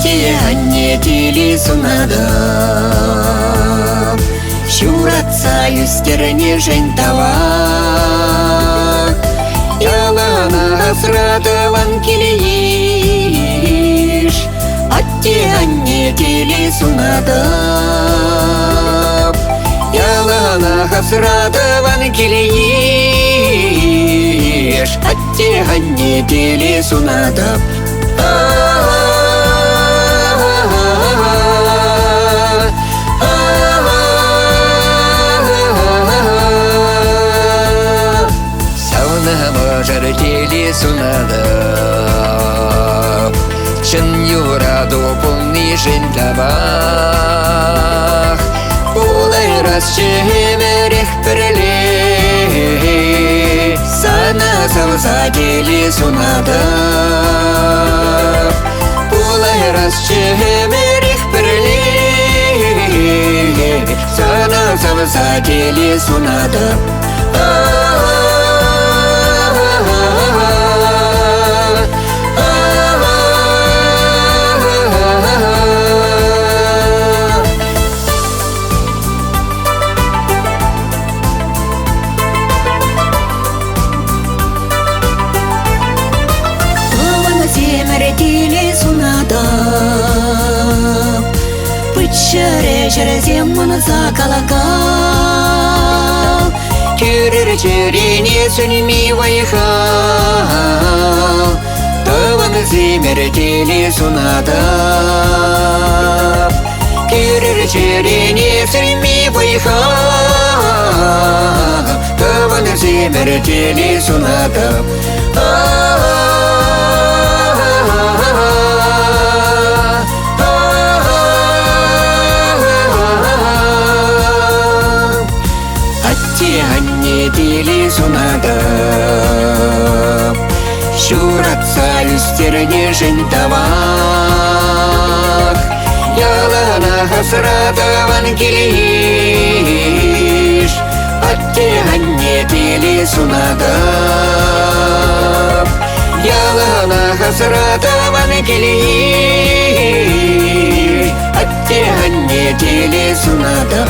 Аттианнетили сунада Шуратса юстерне жентава Ялана асратаван килииш Аттианнетили сунада Ялана асратаван килииш Аттианнетили сунада Жартели сунада Чын юраду полный жентабах Улай раз чемерех перле Сана савзадели сунада Улай раз чемерех перле Сана савзадели сунада Тили сунада Пычаре жереземман закалагал Кюрер черене сунми вайхал Таван зимер тили сунада Кюрер черене сунми вайхал Таван зимер тили сунада Аттианнетили сунада Шуратса юстерне жентавах Ялана хасратаван килиш Аттианнетили сунада Ялана хасратаван килиш Аттианнетили сунада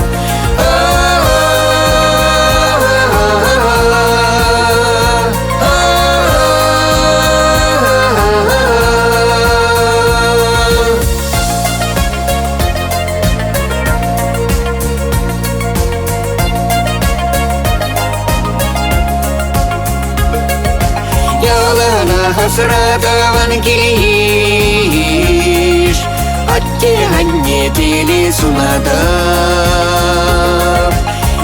Хасратаван килиш Аттианнетили сунада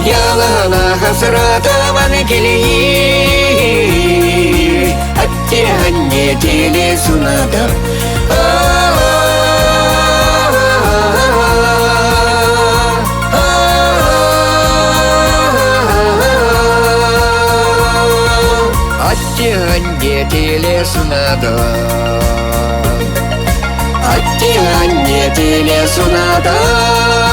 Ялана хасратаван килиш Аттианнетили сунада Аттианнетили сунада Аттианнетили сунада